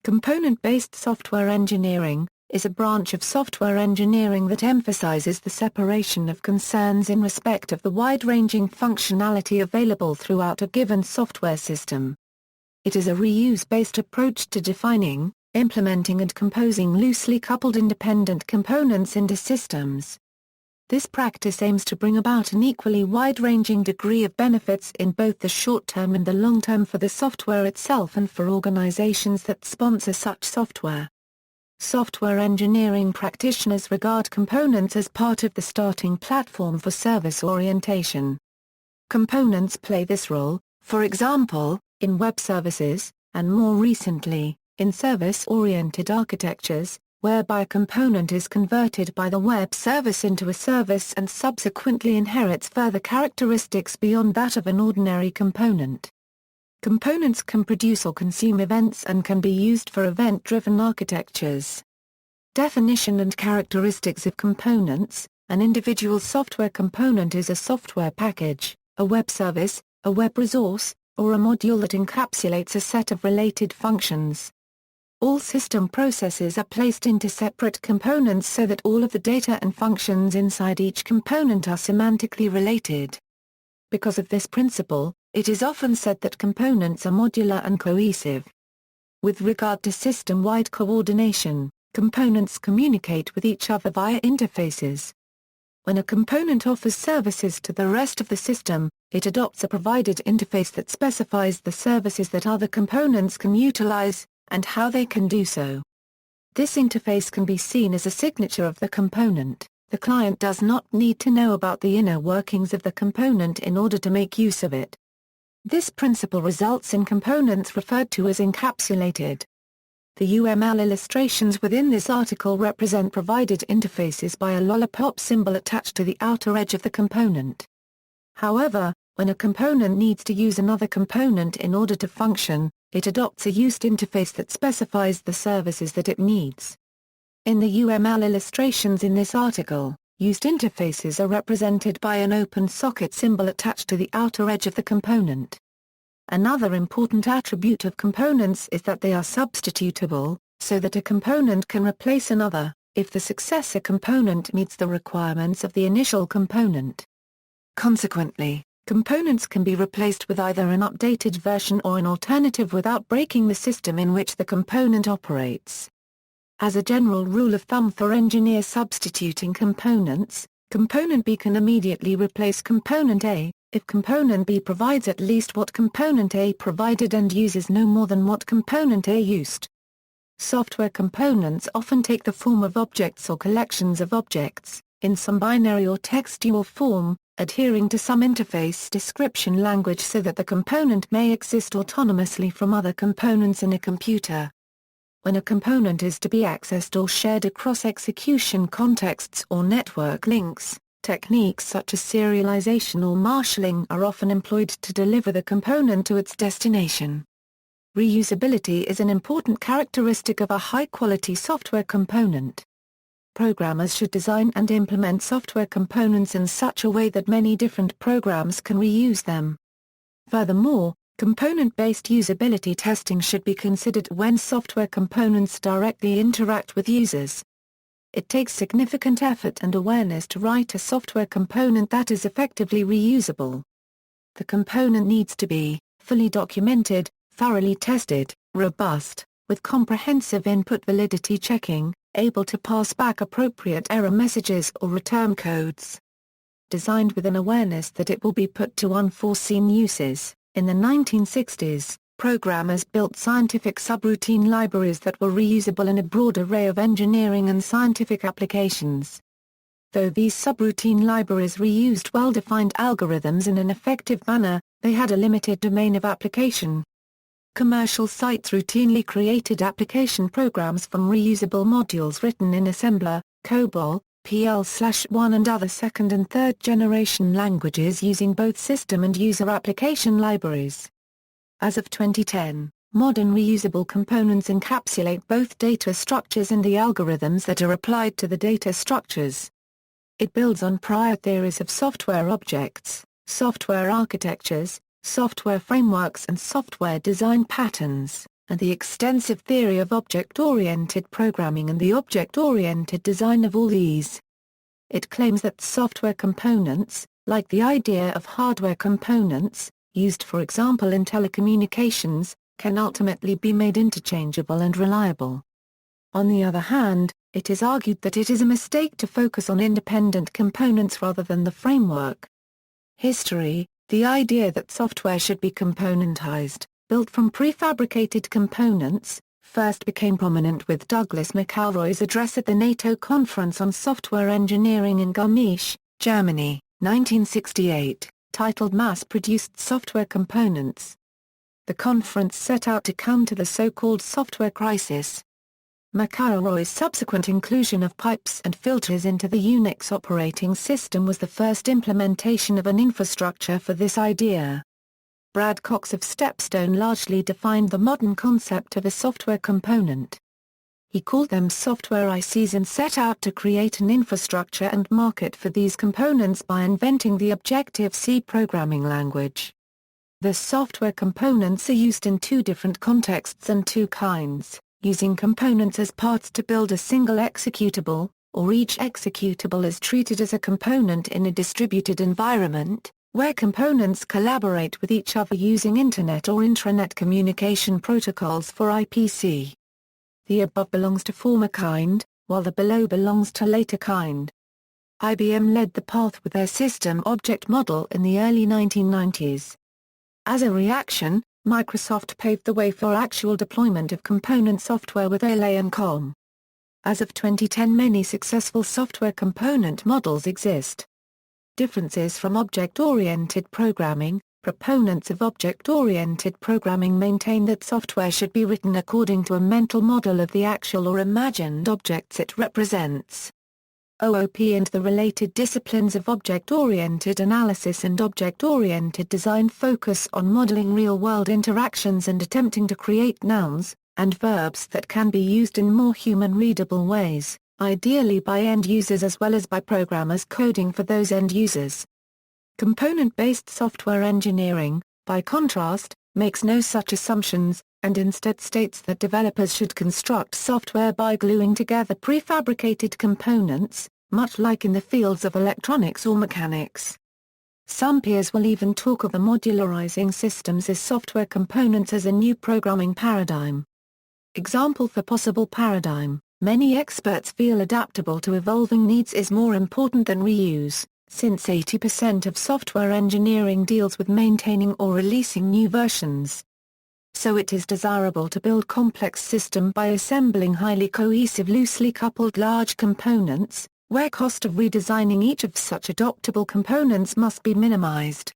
Component-based software engineering is a branch of software engineering that emphasizes the separation of concerns in respect of the wide-ranging functionality available throughout a given software system. It is a reuse-based approach to defining, implementing and composing loosely coupled independent components into systems. This practice aims to bring about an equally wide-ranging degree of benefits in both the short term and the long term for the software itself and for organizations that sponsor such software. Software engineering practitioners regard components as part of the starting platform for service orientation. Components play this role, for example, in web services, and more recently, in service-oriented architectures, whereby a component is converted by the web service into a service and subsequently inherits further characteristics beyond that of an ordinary component. Components can produce or consume events and can be used for event-driven architectures. Definition and characteristics of components: an individual software component is a software package, a web service, a web resource, or a module that encapsulates a set of related functions. All system processes are placed into separate components so that all of the data and functions inside each component are semantically related. Because of this principle, it is often said that components are modular and cohesive. With regard to system-wide coordination, components communicate with each other via interfaces. When a component offers services to the rest of the system, it adopts a provided interface that specifies the services that other components can utilize, and how they can do so. This interface can be seen as a signature of the component. The client does not need to know about the inner workings of the component in order to make use of it. This principle results in components referred to as encapsulated. The UML illustrations within this article represent provided interfaces by a lollipop symbol attached to the outer edge of the component. However, when a component needs to use another component in order to function, it adopts a used interface that specifies the services that it needs. In the UML illustrations in this article, used interfaces are represented by an open socket symbol attached to the outer edge of the component. Another important attribute of components is that they are substitutable, so that a component can replace another, if the successor component meets the requirements of the initial component. Consequently, components can be replaced with either an updated version or an alternative without breaking the system in which the component operates. As a general rule of thumb for engineers substituting components, component B can immediately replace component A, if component B provides at least what component A provided and uses no more than what component A used. Software components often take the form of objects or collections of objects, in some binary or textual form, adhering to some interface description language so that the component may exist autonomously from other components in a computer. When a component is to be accessed or shared across execution contexts or network links, techniques such as serialization or marshalling are often employed to deliver the component to its destination. Reusability is an important characteristic of a high-quality software component. Programmers should design and implement software components in such a way that many different programs can reuse them. Furthermore, component-based usability testing should be considered when software components directly interact with users. It takes significant effort and awareness to write a software component that is effectively reusable. The component needs to be fully documented, thoroughly tested, robust, with comprehensive input validity checking, able to pass back appropriate error messages or return codes. Designed with an awareness that it will be put to unforeseen uses, in the 1960s, programmers built scientific subroutine libraries that were reusable in a broad array of engineering and scientific applications. Though these subroutine libraries reused well-defined algorithms in an effective manner, they had a limited domain of application. Commercial sites routinely created application programs from reusable modules written in assembler, COBOL, PL/1 and other second and third generation languages using both system and user application libraries. As of 2010, modern reusable components encapsulate both data structures and the algorithms that are applied to the data structures. It builds on prior theories of software objects, software architectures, software frameworks and software design patterns, and the extensive theory of object-oriented programming and the object-oriented design of all these. It claims that software components, like the idea of hardware components, used for example in telecommunications, can ultimately be made interchangeable and reliable. On the other hand, it is argued that it is a mistake to focus on independent components rather than the framework. History: the idea that software should be componentized, built from prefabricated components, first became prominent with Douglas McElroy's address at the NATO Conference on Software Engineering in Garmisch, Germany, 1968, titled Mass-Produced Software Components. The conference set out to counter the so-called software crisis. McElroy's subsequent inclusion of pipes and filters into the Unix operating system was the first implementation of an infrastructure for this idea. Brad Cox of Stepstone largely defined the modern concept of a software component. He called them software ICs and set out to create an infrastructure and market for these components by inventing the Objective-C programming language. The software components are used in two different contexts and two kinds: using components as parts to build a single executable, or each executable is treated as a component in a distributed environment, where components collaborate with each other using Internet or intranet communication protocols for IPC. The above belongs to former kind, while the below belongs to later kind. IBM led the path with their system object model in the early 1990s. As a reaction, Microsoft paved the way for actual deployment of component software with ALA&COM. As of 2010, many successful software component models exist. Differences from object-oriented programming: proponents of object-oriented programming maintain that software should be written according to a mental model of the actual or imagined objects it represents. OOP and the related disciplines of object-oriented analysis and object-oriented design focus on modeling real-world interactions and attempting to create nouns and verbs that can be used in more human-readable ways, ideally by end users as well as by programmers coding for those end users. Component-based software engineering, by contrast, makes no such assumptions, and instead states that developers should construct software by gluing together prefabricated components, much like in the fields of electronics or mechanics. Some peers will even talk of the modularizing systems as software components as a new programming paradigm. Example for possible paradigm: many experts feel adaptable to evolving needs is more important than reuse, since 80% of software engineering deals with maintaining or releasing new versions. So it is desirable to build complex system by assembling highly cohesive loosely coupled large components, where cost of redesigning each of such adoptable components must be minimized.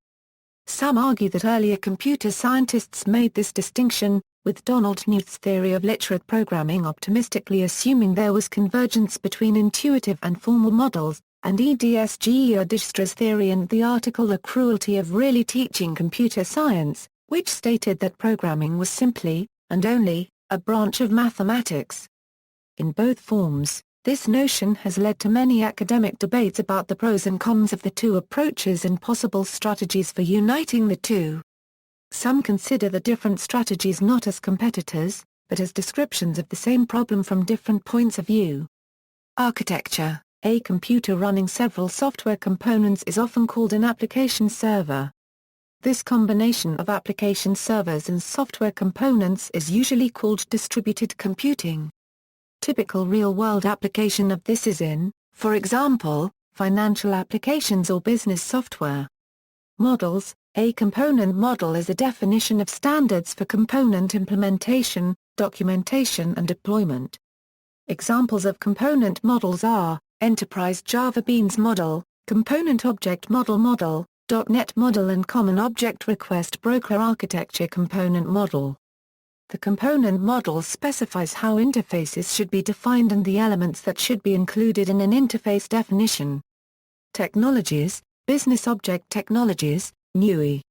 Some argue that earlier computer scientists made this distinction, with Donald Knuth's theory of literate programming optimistically assuming there was convergence between intuitive and formal models, and EDSGE Dijestra's theory and the article The Cruelty of Really Teaching Computer Science, which stated that programming was simply, and only, a branch of mathematics. In both forms, this notion has led to many academic debates about the pros and cons of the two approaches and possible strategies for uniting the two. Some consider the different strategies not as competitors, but as descriptions of the same problem from different points of view. Architecture: a computer running several software components is often called an application server. This combination of application servers and software components is usually called distributed computing. Typical real-world application of this is in, for example, financial applications or business software. Models: a component model is a definition of standards for component implementation, documentation and deployment. Examples of component models are Enterprise Java Beans Model, Component Object Model, .NET Model and Common Object Request Broker Architecture Component Model. The component model specifies how interfaces should be defined and the elements that should be included in an interface definition. Technologies: Business Object Technologies, NUI.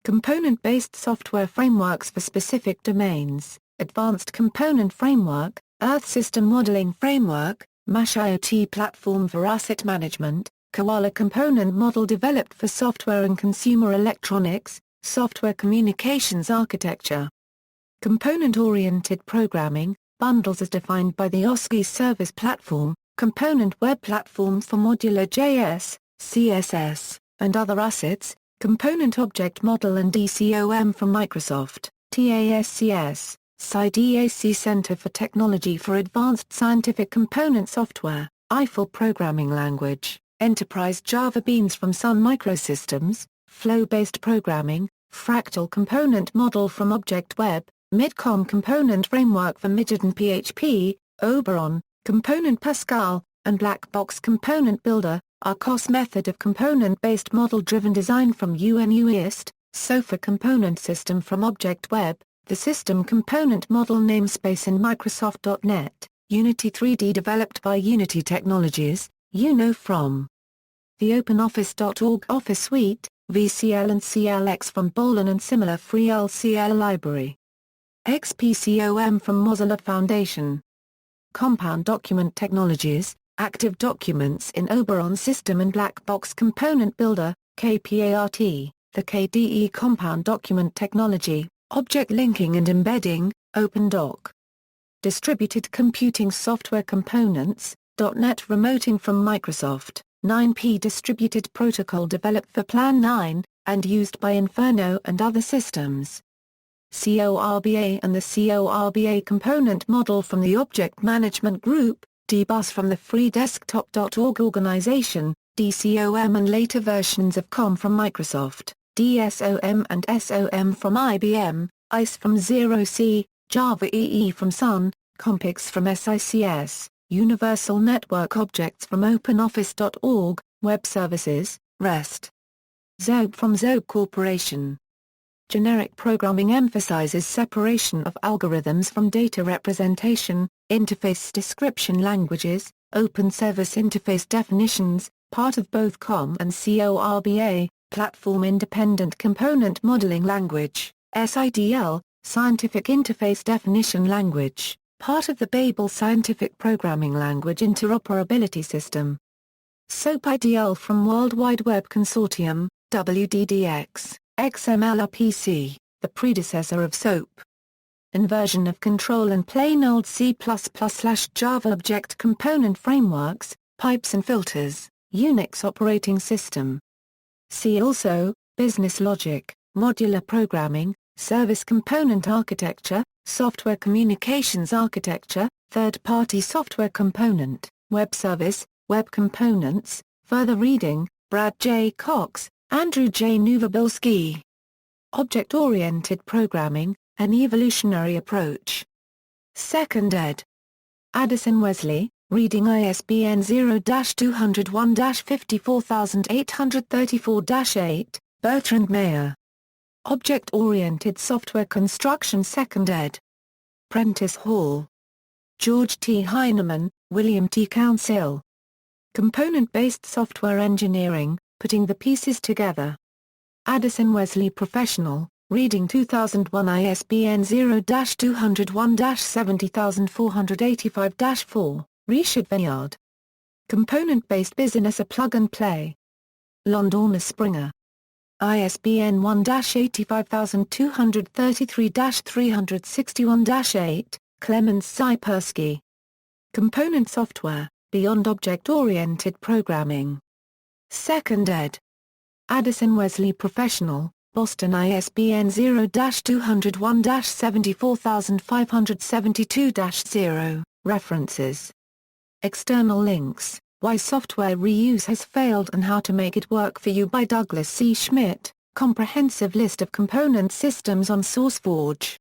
Component-based software frameworks for specific domains, Advanced Component Framework, Earth System Modeling Framework, MASH IoT Platform for Asset Management, Koala Component Model developed for software and consumer electronics, Software Communications Architecture. Component-oriented programming, bundles as defined by the OSCE Service Platform, component web platform for modular JS, CSS, and other assets, component object model and DCOM from Microsoft, TASCS, CIDAC Center for Technology for Advanced Scientific Component Software, Eiffel Programming Language, Enterprise Java Beans from Sun Microsystems, Flow-Based Programming, Fractal Component Model from Object Web, Midcom Component Framework for Midget and PHP, Oberon, Component Pascal, and Black Box Component Builder, ARCOS method of component-based model-driven design from UNUIST, SOFA Component System from Object Web, the System Component Model Namespace in Microsoft.NET, Unity 3D developed by Unity Technologies, UNO from the OpenOffice.org Office Suite, VCL and CLX from Bolan and similar free LCL library. XPCOM from Mozilla Foundation. Compound Document Technologies, Active Documents in Oberon System and Black Box Component Builder, KPART, the KDE Compound Document Technology, Object Linking and Embedding, OpenDoc. Distributed Computing Software Components, .NET Remoting from Microsoft, 9P Distributed Protocol developed for Plan 9, and used by Inferno and other systems. CORBA and the CORBA component model from the Object Management Group, DBus from the FreeDesktop.org organization, DCOM and later versions of COM from Microsoft, DSOM and SOM from IBM, ICE from Zero C, Java EE from Sun, Compix from SICS, Universal Network Objects from OpenOffice.org, Web Services, REST. Zope from Zope Corporation. Generic programming emphasizes separation of algorithms from data representation, interface description languages, open service interface definitions, part of both COM and CORBA, Platform Independent Component Modeling Language, SIDL, Scientific Interface Definition Language, part of the Babel Scientific Programming Language Interoperability System. SOAP-IDL from World Wide Web Consortium, WDDX. XMLRPC, the predecessor of SOAP. Inversion of control and plain old C++/Java Object Component Frameworks, Pipes and Filters, Unix operating system. See also, Business Logic, Modular Programming, Service Component Architecture, Software Communications Architecture, Third-Party Software Component, Web Service, Web Components. Further reading, Brad J. Cox, Andrew J. Novobilski. Object-Oriented Programming, An Evolutionary Approach. 2nd ed. Addison Wesley, Reading ISBN 0-201-54834-8, Bertrand Meyer. Object-Oriented Software Construction 2nd ed. Prentice Hall. George T. Heinemann, William T. Council. Component-Based Software Engineering, Putting the Pieces Together. Addison Wesley Professional, Reading 2001 ISBN 0-201-70485-4, Richard Vineyard. Component-Based Business A Plug and Play. Londona Springer. ISBN 1-85233-361-8, Clemens Szyperski. Component Software, Beyond Object-Oriented Programming. 2nd ed. Addison Wesley Professional, Boston ISBN 0-201-74572-0, References. External links, Why Software Reuse Has Failed and How to Make It Work for You by Douglas C. Schmidt, Comprehensive List of Component Systems on SourceForge.